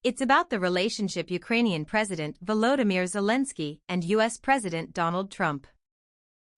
It's about the relationship Ukrainian President Volodymyr Zelensky and U.S. President Donald Trump.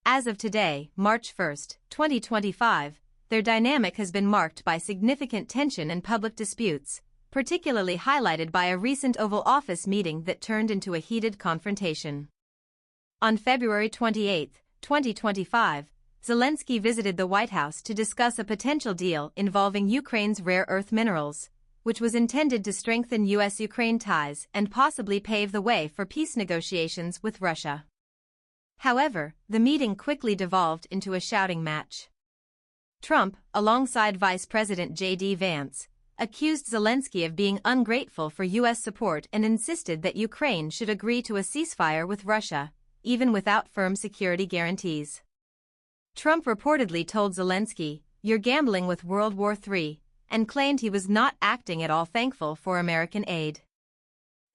As of today, March 1, 2025, their dynamic has been marked by significant tension and public disputes, particularly highlighted by a recent Oval Office meeting that turned into a heated confrontation. On February 28, 2025, Zelensky visited the White House to discuss a potential deal involving Ukraine's rare earth minerals, which was intended to strengthen U.S.-Ukraine ties and possibly pave the way for peace negotiations with Russia. However, the meeting quickly devolved into a shouting match. Trump, alongside Vice President J.D. Vance, accused Zelensky of being ungrateful for U.S. support and insisted that Ukraine should agree to a ceasefire with Russia, even without firm security guarantees. Trump reportedly told Zelensky, "You're gambling with World War III," and claimed he was not acting at all thankful for American aid.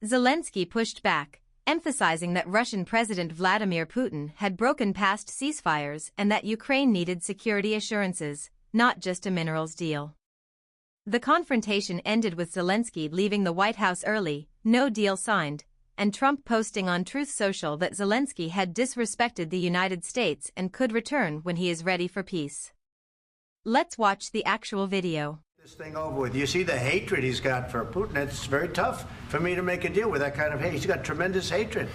Zelensky pushed back, emphasizing that Russian President Vladimir Putin had broken past ceasefires and that Ukraine needed security assurances, not just a minerals deal. The confrontation ended with Zelensky leaving the White House early, no deal signed, and Trump posting on Truth Social that Zelensky had disrespected the United States and could return when he is ready for peace. Let's watch the actual video. This thing over with. You see the hatred he's got for Putin. It's very tough for me to make a deal with that kind of hate. He's got tremendous hatred.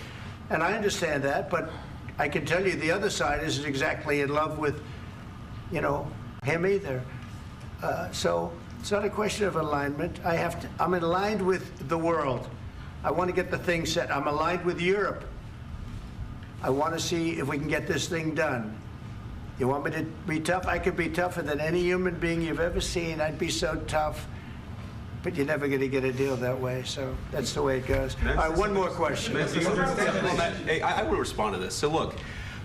And I understand that, but I can tell you the other side isn't exactly in love with, him either. So it's not a question of alignment. I'm aligned with the world. I want to get the thing set. I'm aligned with Europe. I want to see if we can get this thing done. You want me to be tough? I could be tougher than any human being you've ever seen. I'd be so tough. But you're never going to get a deal that way, so that's the way it goes. All right, one more question. Hey, I want to respond to this. So look,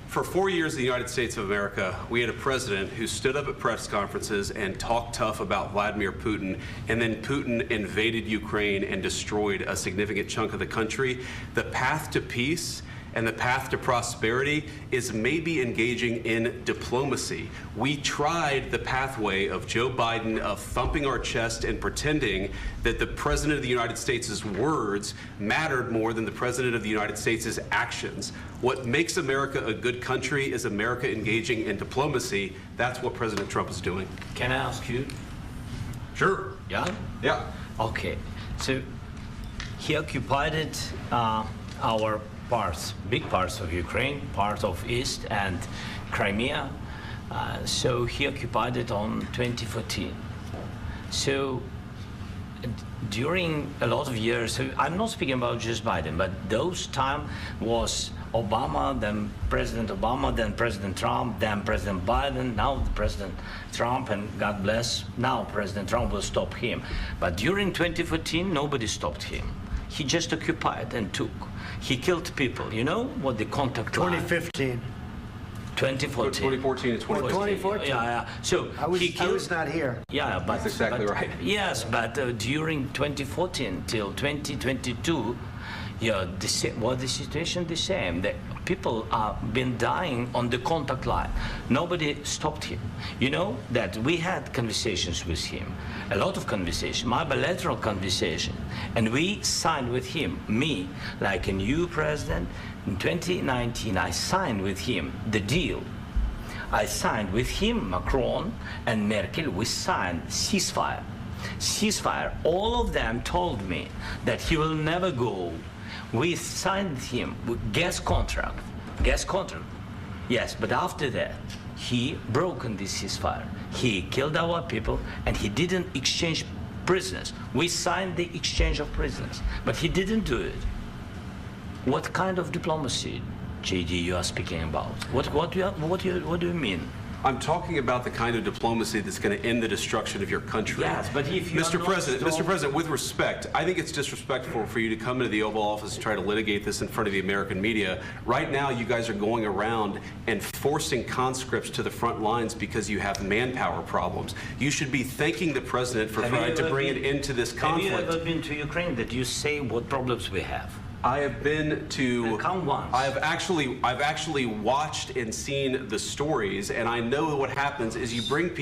for 4 years in the United States of America, we had a president who stood up at press conferences and talked tough about Vladimir Putin, and then Putin invaded Ukraine and destroyed a significant chunk of the country. The path to peace and the path to prosperity is maybe engaging in diplomacy. We tried the pathway of Joe Biden of thumping our chest and pretending that the President of the United States' words mattered more than the President of the United States' actions. What makes America a good country is America engaging in diplomacy. That's what President Trump is doing. Can I ask you? Sure. Yeah? Yeah. Okay. So he occupied our big parts of Ukraine, part of East and Crimea. So he occupied it on 2014. So during a lot of years, so I'm not speaking about just Biden, but those time was Obama, then President Obama, then President Trump, then President Biden, now President Trump, and God bless, now President Trump will stop him. But during 2014, nobody stopped him. He just occupied and took. He killed people. You know what the contact line? 2015. 2014 and 2014. 2014. Yeah. So I was not here. Yeah, but that's exactly right. Yes, but during 2014 till 2022, the situation the same. The people have been dying on the contact line. Nobody stopped him. You know that we had conversations with him, a lot of conversation, my bilateral conversation, and we signed with him, me, like a new president. In 2019, I signed with him the deal. I signed with him, Macron and Merkel, we signed ceasefire. Ceasefire, all of them told me that he will never go. We signed him with gas contract, yes, but after that, he broken this ceasefire. He killed our people and he didn't exchange prisoners. We signed the exchange of prisoners, but he didn't do it. What kind of diplomacy, JD, you are speaking about? What do you mean? I'm talking about the kind of diplomacy that's going to end the destruction of your country. Yes, but if you Mr. President, with respect, I think it's disrespectful for you to come into the Oval Office and try to litigate this in front of the American media. Right now, you guys are going around and forcing conscripts to the front lines because you have manpower problems. You should be thanking the President for trying to bring an end to this conflict. Have you ever been to Ukraine that you say what problems we have? I have been to. Come once. I've actually watched and seen the stories, and I know what happens is you bring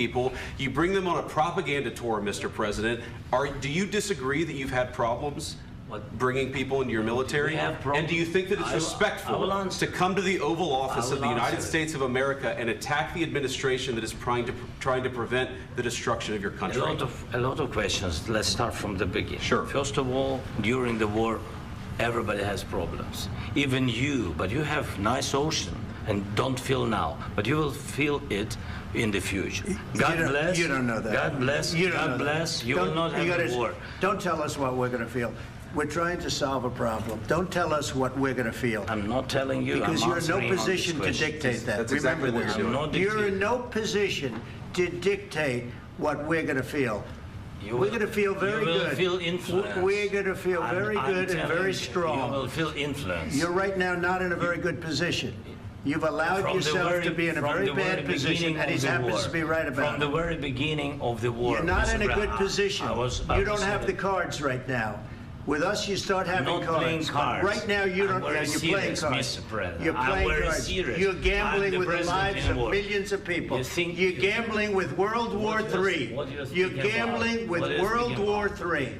them on a propaganda tour, Mr. President. Do you disagree that you've had problems bringing people into your military? And do you think that it's respectful to come to the Oval Office of the United States of America and attack the administration that is trying to prevent the destruction of your country? A lot of questions. Let's start from the beginning. Sure. First of all, during the war, everybody has problems. Even you, but you have nice ocean and don't feel now, but you will feel it in the future. God bless. You don't know that. God bless. God bless. You will not have war. Don't tell us what we're going to feel. We're trying to solve a problem. Don't tell us what we're going to feel. I'm not telling you. Because you're in no position to dictate that. That's exactly what you're doing. You're in no position to dictate what we're going to feel. We're going to feel very good. You will feel influence. We're going to feel very good and very strong. You will feel influence. You're right now not in a very good position. You've allowed yourself to be in a very bad position, and he happens to be right about it. From the very beginning of the war. You're not in a good position. You don't have the cards right now. With us, you start having cards. Right now, you don't. You're playing cards. You're playing cards. You're gambling with the lives of millions of people. You're gambling with World War III. You're gambling with World War III.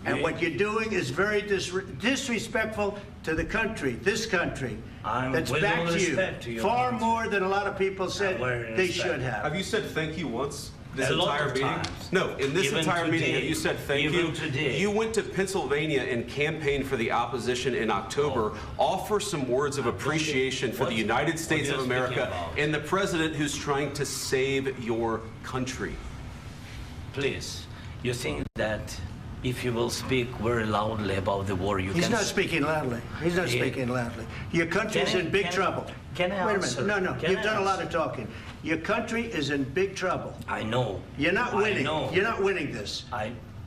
And what you're doing is very disrespectful to the country, this country, that's backed you far more than a lot of people said they should have. Have you said thank you once? This A entire lot of meeting? times. No, in this Even entire meeting, today. have you said thank Even you? today. You went to Pennsylvania and campaigned for the opposition in October. Offer some words of appreciation for the United States of America and the president who's trying to save your country. Please, you think that if you will speak very loudly about the war, you can... He's not speaking loudly. He's not speaking loudly. Your country's in big trouble. Can I Wait a answer? minute. No, you've done a lot of talking. Your country is in big trouble. I know. You're not winning. I know. You're not winning this.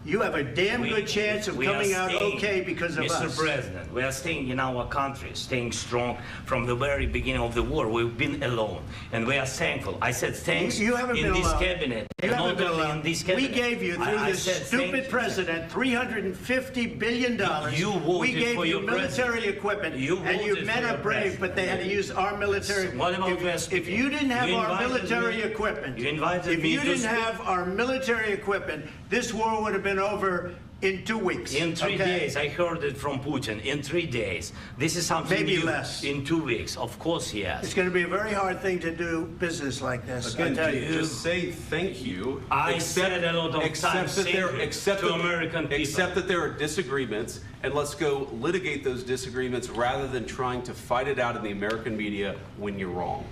You have a damn good chance of coming out okay because of us. Mr. President, we are staying in our country, staying strong from the very beginning of the war. We've been alone, and we are thankful. I said thanks you haven't in been this alone. cabinet. You haven't not been only alone. in this cabinet. We gave you, through this stupid president, $350 billion. You voted we gave for you your military president. equipment, You and your voted men for are your brave, president. but they had to use our military. What about If you didn't have our military equipment, you invited if me you to didn't speak. have our military equipment, this war would have been over in 2 weeks. In 3 days, I heard it from Putin. In 3 days, this is something Maybe new. less. In 2 weeks, of course, yes. It's going to be a very hard thing to do business like this. I tell you. Just say thank you. I said a lot of times to American people. Accept that there are disagreements, and let's go litigate those disagreements rather than trying to fight it out in the American media when you're wrong.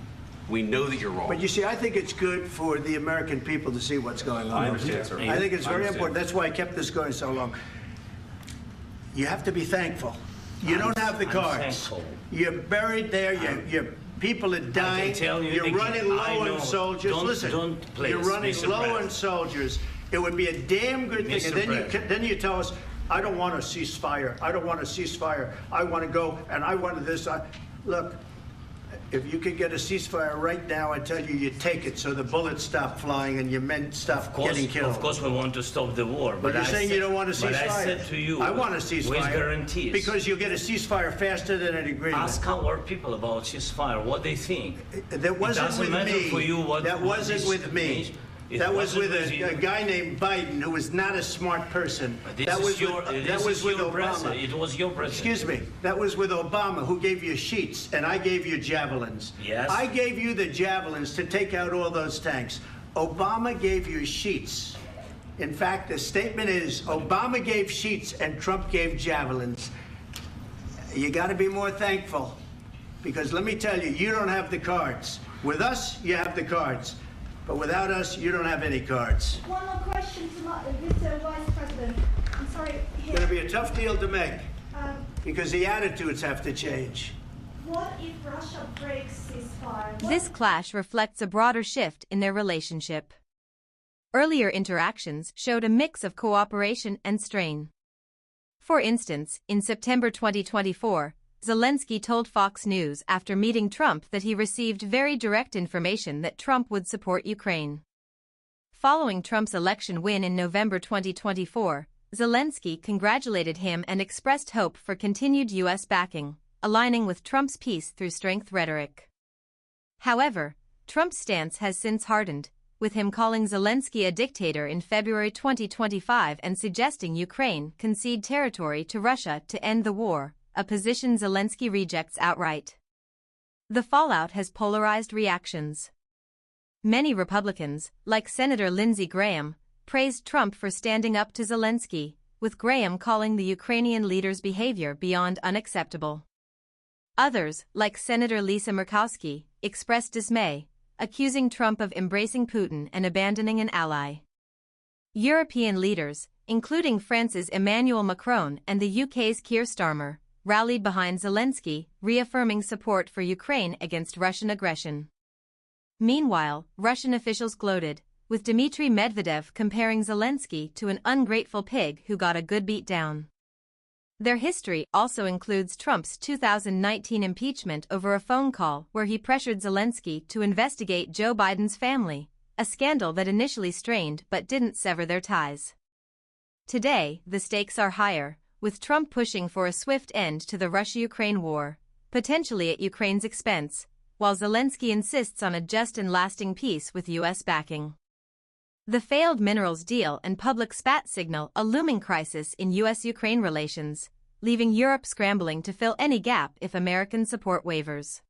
We know that you're wrong. But you see, I think it's good for the American people to see what's going on. I understand, sir. I think it's very important. That's why I kept this going so long. You have to be thankful. You don't have the cards. Thankful. You're buried there. Your people are dying. I can tell you You're again, running low I know. on soldiers. Don't please, you're running Mr. low President. on soldiers. It would be a damn good thing. Mr. And then you tell us, I don't want a ceasefire. I don't want a ceasefire. I want to go, and I want this. Look. If you could get a ceasefire right now, I tell you, you take it so the bullets stop flying and your men stop getting killed. Of course, we want to stop the war. But you're saying you don't want a ceasefire. But I said to you, I want a ceasefire. with guarantees. Because you'll get a ceasefire faster than an agreement. Ask our people about ceasefire, what they think. That wasn't with me. For you what, that wasn't with me. That was with a guy named Biden, who was not a smart person. That was with Obama. It was your president. Excuse me. That was with Obama, who gave you sheets, and I gave you javelins. Yes. I gave you the javelins to take out all those tanks. Obama gave you sheets. In fact, the statement is Obama gave sheets and Trump gave javelins. You got to be more thankful, because let me tell you, you don't have the cards. With us, you have the cards. But without us, you don't have any cards. One more question to Mr. Vice President. I'm sorry. It's going to be a tough deal to make, because the attitudes have to change. What if Russia breaks ceasefire? This clash reflects a broader shift in their relationship. Earlier interactions showed a mix of cooperation and strain. For instance, in September 2024, Zelensky told Fox News after meeting Trump that he received very direct information that Trump would support Ukraine. Following Trump's election win in November 2024, Zelensky congratulated him and expressed hope for continued U.S. backing, aligning with Trump's peace through strength rhetoric. However, Trump's stance has since hardened, with him calling Zelensky a dictator in February 2025 and suggesting Ukraine concede territory to Russia to end the war, a position Zelensky rejects outright. The fallout has polarized reactions. Many Republicans, like Senator Lindsey Graham, praised Trump for standing up to Zelensky, with Graham calling the Ukrainian leader's behavior beyond unacceptable. Others, like Senator Lisa Murkowski, expressed dismay, accusing Trump of embracing Putin and abandoning an ally. European leaders, including France's Emmanuel Macron and the UK's Keir Starmer, rallied behind Zelensky, reaffirming support for Ukraine against Russian aggression. Meanwhile, Russian officials gloated, with Dmitry Medvedev comparing Zelensky to an ungrateful pig who got a good beat down. Their history also includes Trump's 2019 impeachment over a phone call where he pressured Zelensky to investigate Joe Biden's family, a scandal that initially strained but didn't sever their ties. Today, the stakes are higher, with Trump pushing for a swift end to the Russia-Ukraine war, potentially at Ukraine's expense, while Zelensky insists on a just and lasting peace with U.S. backing. The failed minerals deal and public spat signal a looming crisis in U.S.-Ukraine relations, leaving Europe scrambling to fill any gap if American support wavers.